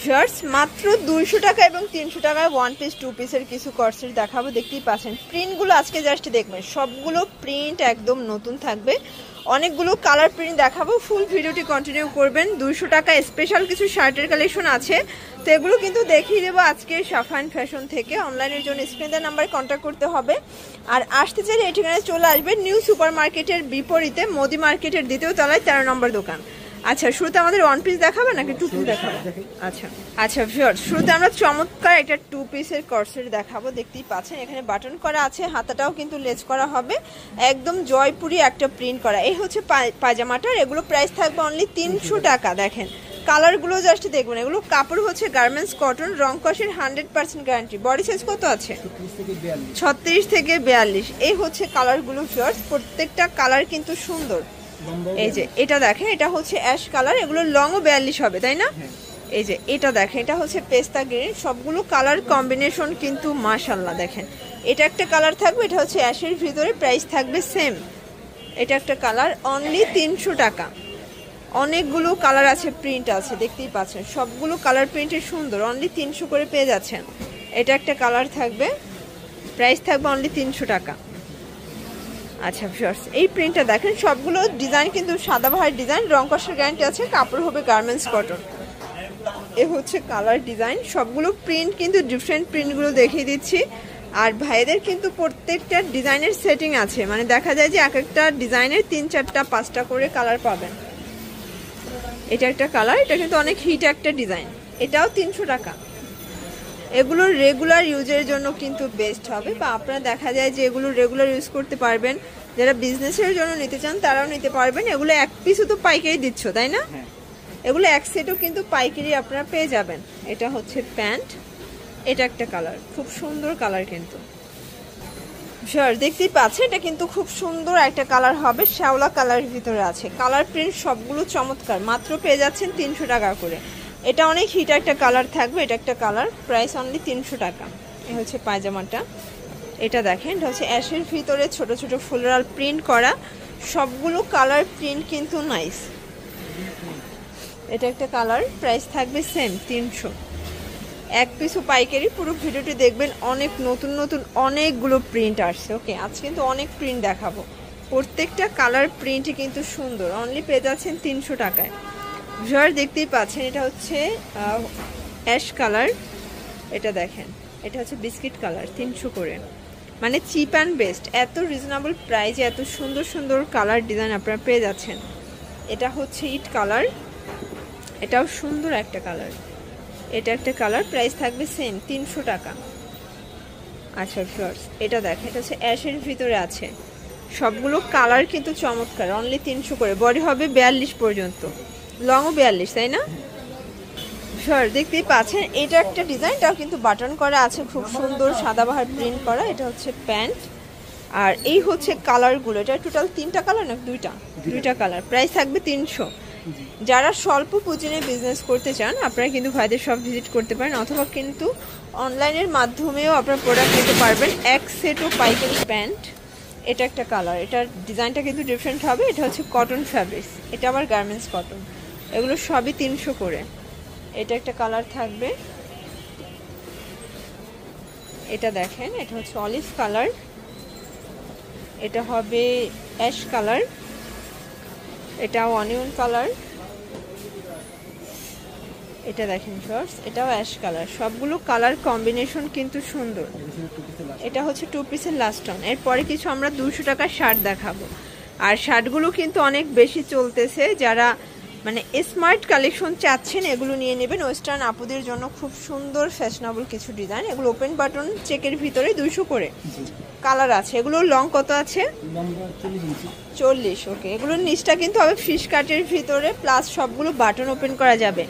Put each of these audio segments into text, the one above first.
Viewers মাত্র 200 টাকা এবং 300 টাকায় ওয়ান পিস টু পিসের কিছু কর্সেট দেখাবো, দেখতেই পাচ্ছেন। প্রিন্টগুলো আজকে জাস্ট দেখবেন, সবগুলো প্রিন্ট একদম নতুন থাকবে। অনেকগুলো কালার প্রিন্ট দেখাবো, ফুল ভিডিওটি কন্টিনিউ করবেন। 200 টাকা স্পেশাল কিছু শার্টের কালেকশন আছে, তো এগুলো কিন্তু দেখিয়ে দেবো আজকে সাফান ফ্যাশন থেকে। অনলাইনের জন্য স্ক্রিনের নাম্বারে কন্ট্যাক্ট করতে হবে। আর আসতে চাইলে এই ঠিকানায় চলে আসবেন, নিউ সুপার মার্কেটের বিপরীতে মোদি মার্কেটের দ্বিতীয় তলায় 13 নম্বর দোকান। আচ্ছা, শুরুতে আমাদের ওয়ান পিস দেখাবে নাকি টু পিস দেখাবে? আচ্ছা ভিউয়ার্স, শুরুতে আমরা চমৎকার একটা টু পিসের কর্সেট দেখাবো, দেখতেই পাচ্ছেন। এখানে বাটন করা আছে, হাতাটাও কিন্তু লেজ করা হবে, একদম জয়পুরি একটা প্রিন্ট করা। এই হচ্ছে পায়জামাটার, এগুলো প্রাইস থাকবে অনলি 300 টাকা। দেখেন কালারগুলো জাস্ট দেখবেন, এগুলো কাপড় হচ্ছে গার্মেন্টস কটন, রং কষের 100% গ্যারান্টি। বডি সাইজ কত আছে? 36 থেকে 42। এই হচ্ছে কালারগুলো ভিউয়ার্স, প্রত্যেকটা কালার কিন্তু সুন্দর। এই যে এটা দেখেন, এটা হচ্ছে অ্যাশ কালার, এগুলো লংও 42 হবে, তাই না? এই যে এটা দেখেন, এটা হচ্ছে পেস্তা গ্রিন। সবগুলো কালার কম্বিনেশন কিন্তু মাশাআল্লাহ। দেখেন এটা একটা কালার থাকবে, এটা হচ্ছে অ্যাশের ভিতরে, প্রাইস থাকবে সেম। এটা একটা কালার, অনলি 300 টাকা। অনেকগুলো কালার আছে, প্রিন্ট আছে, দেখতেই পাচ্ছেন। সবগুলো কালার প্রিন্টের সুন্দর, অনলি 300 করে পেয়ে যাচ্ছেন। এটা একটা কালার থাকবে, প্রাইস থাকবে অনলি 300 টাকা। আচ্ছা ভিউয়ার্স, এই প্রিন্টটা দেখেন, সবগুলো ডিজাইন কিন্তু সাদাবাহার ডিজাইন, রং কষার গ্যারান্টি আছে, কাপড় হবে গার্মেন্টস কটন। এ হচ্ছে কালার ডিজাইন, সবগুলো প্রিন্ট কিন্তু ডিফারেন্ট প্রিন্টগুলো দেখিয়ে দিচ্ছি। আর ভাইদের কিন্তু প্রত্যেকটা ডিজাইনের সেটিং আছে, মানে দেখা যায় যে এক একটা ডিজাইনের 3, 4, 5টা করে কালার পাবেন। এটা একটা কালার, এটা কিন্তু অনেক হিট একটা ডিজাইন, এটাও 300 টাকা। এগুলো রেগুলার ইউজের জন্য কিন্তু বেস্ট হবে, বা আপনারা দেখা যায় যে এগুলো রেগুলার ইউজ করতে পারবেন। যারা বিজনেসের জন্য নিতে চান তারাও নিতে পারবেন। এগুলো এক পিসও তো পাইকারি দিচ্ছ, তাই না? এগুলো এক সেটও কিন্তু পাইকারি আপনারা পেয়ে যাবেন। এটা হচ্ছে প্যান্ট, এটা একটা কালার, খুব সুন্দর কালার কিন্তু ভিউয়ার্স দেখতেই পাচ্ছেন। এটা কিন্তু খুব সুন্দর একটা কালার হবে, শ্যাওলা কালারের ভিতরে আছে। কালার প্রিন্ট সবগুলো চমৎকার, মাত্র পেয়ে যাচ্ছেন 300 টাকা করে। এটা অনেক হিট একটা কালার থাকবে, এটা একটা কালার, প্রাইস অনলি 300 টাকা। এই হচ্ছে পায়জামাটা, এটা দেখেন, এটা হচ্ছে অ্যাশের ভিতরে ছোট ছোট ফ্লোরাল প্রিন্ট করা। সবগুলো কালার প্রিন্ট কিন্তু নাইস। এটা একটা কালার, প্রাইস থাকবে সেম 300। এক পিসও পাইকারি। পুরো ভিডিওটি দেখবেন, অনেক নতুন নতুন অনেকগুলো প্রিন্ট আসছে। ওকে, আজ কিন্তু অনেক প্রিন্ট দেখাবো, প্রত্যেকটা কালার প্রিন্টই কিন্তু সুন্দর, অনলি পেয়ে যাচ্ছেন 300 টাকায়। ভিউয়ার দেখতেই পাচ্ছেন, এটা হচ্ছে অ্যাশ কালার, এটা দেখেন, এটা হচ্ছে বিস্কিট কালার, 300 করে, মানে চিপ অ্যান্ড বেস্ট। এত রিজনেবল প্রাইসে এত সুন্দর সুন্দর কালার ডিজাইন আপনারা পেয়ে যাচ্ছেন। এটা হচ্ছে ইট কালার, এটাও সুন্দর একটা কালার। এটা একটা কালার, প্রাইস থাকবে সেম 300 টাকা। আচ্ছা ভিউয়ার্স, এটা দেখেন, এটা হচ্ছে অ্যাশের ভিতরে আছে। সবগুলো কালার কিন্তু চমৎকার, অনলি 300 করে। বডি হবে 42 পর্যন্ত, লংও 42, তাই না? ভিউয়ার দেখতেই পাচ্ছেন, এটা একটা ডিজাইনটাও কিন্তু বাটন করা আছে, খুব সুন্দর সাদাবাহার প্রিন্ট করা। এটা হচ্ছে প্যান্ট, আর এই হচ্ছে কালারগুলো। এটা টোটাল 3টা কালার না দুইটা কালার, প্রাইস থাকবে 300। যারা স্বল্প পুঁজি নিয়ে বিজনেস করতে চান আপনারা কিন্তু ভাইদের সব ভিজিট করতে পারেন, অথবা কিন্তু অনলাইনের মাধ্যমেও আপনারা প্রোডাক্ট নিতে পারবেন। এক সেটও পাইকারি প্যান্ট, এটা একটা কালার, এটার ডিজাইনটা কিন্তু ডিফারেন্ট হবে। এটা হচ্ছে কটন ফ্যাব্রিক্স, এটা আবার গার্মেন্টস কটন, এগুলো সবই 300 করে। এটা একটা কালার থাকবে, এটা দেখেন, এটা হচ্ছে অলিভ কালার, এটা হবে অ্যাশ কালার, এটাও অনিয়ন কালার, এটা দেখেন শর্টস, এটাও অ্যাশ কালার। সবগুলো কালার কম্বিনেশন কিন্তু সুন্দর। এটা হচ্ছে টু পিসের লাস্ট অন। এরপরে কিছু আমরা 200 টাকার শার্ট দেখাবো, আর শার্টগুলো কিন্তু অনেক বেশি চলতেছে। যারা মানে স্মার্ট কালেকশন চাচ্ছেন এগুলো নিয়ে নেবেন। ওয়েস্টার্ন আপুদের জন্য খুব সুন্দর ফ্যাশনেবল কিছু ডিজাইন। এগুলো ওপেন বাটন চেকের ভিতরে 200 করে কালার আছে। এগুলো লং কত আছে? 40। ওকে, এগুলোর নিচটা কিন্তু হবে ফিশ কাটের ভিতরে, প্লাস সবগুলো বাটন ওপেন করা যাবে।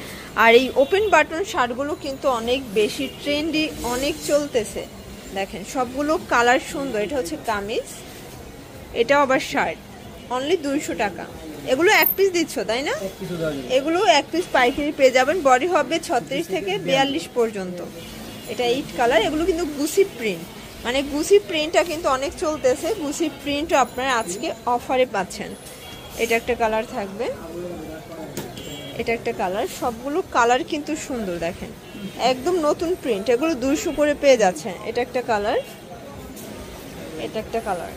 আর এই ওপেন বাটন শার্টগুলো কিন্তু অনেক বেশি ট্রেন্ডি, অনেক চলতেছে। দেখেন সবগুলো কালার সুন্দর। এটা হচ্ছে কামিজ, এটাও আবার শার্ট, অনলি 200 টাকা। এগুলো এক পিস দিচ্ছ তাই না? এগুলো এক পিস পাইকারি পেয়ে যাবেন। বডি হবে 36 থেকে 42 পর্যন্ত। এটা ইট কালার। এগুলো কিন্তু গুসি প্রিন্ট, মানে গুসি প্রিন্টটা কিন্তু অনেক চলতেছে। গুসি প্রিন্টও আপনারা আজকে অফারে পাচ্ছেন। এটা একটা কালার থাকবে, এটা একটা কালার, সবগুলো কালার কিন্তু সুন্দর, দেখেন একদম নতুন প্রিন্ট, এগুলো 200 করে পেয়ে যাচ্ছেন। এটা একটা কালার, এটা একটা কালার,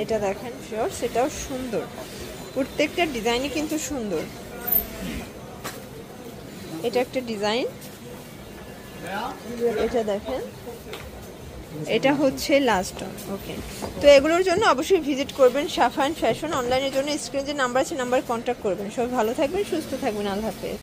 এটা দেখেন শিওর, সেটাও সুন্দর, প্রত্যেকটা ডিজাইনই কিন্তু সুন্দর। এটা একটা ডিজাইন, এটা দেখেন, এটা হচ্ছে লাস্ট। ওকে, তো এগুলোর জন্য অবশ্যই ভিজিট করবেন সাফায়ান ফ্যাশন। অনলাইনের জন্য স্ক্রিনে যে নাম্বার আছে নাম্বারে কন্ট্যাক্ট করবেন। সবাই ভালো থাকবেন, সুস্থ থাকবেন, আল্লাহ হাফেজ।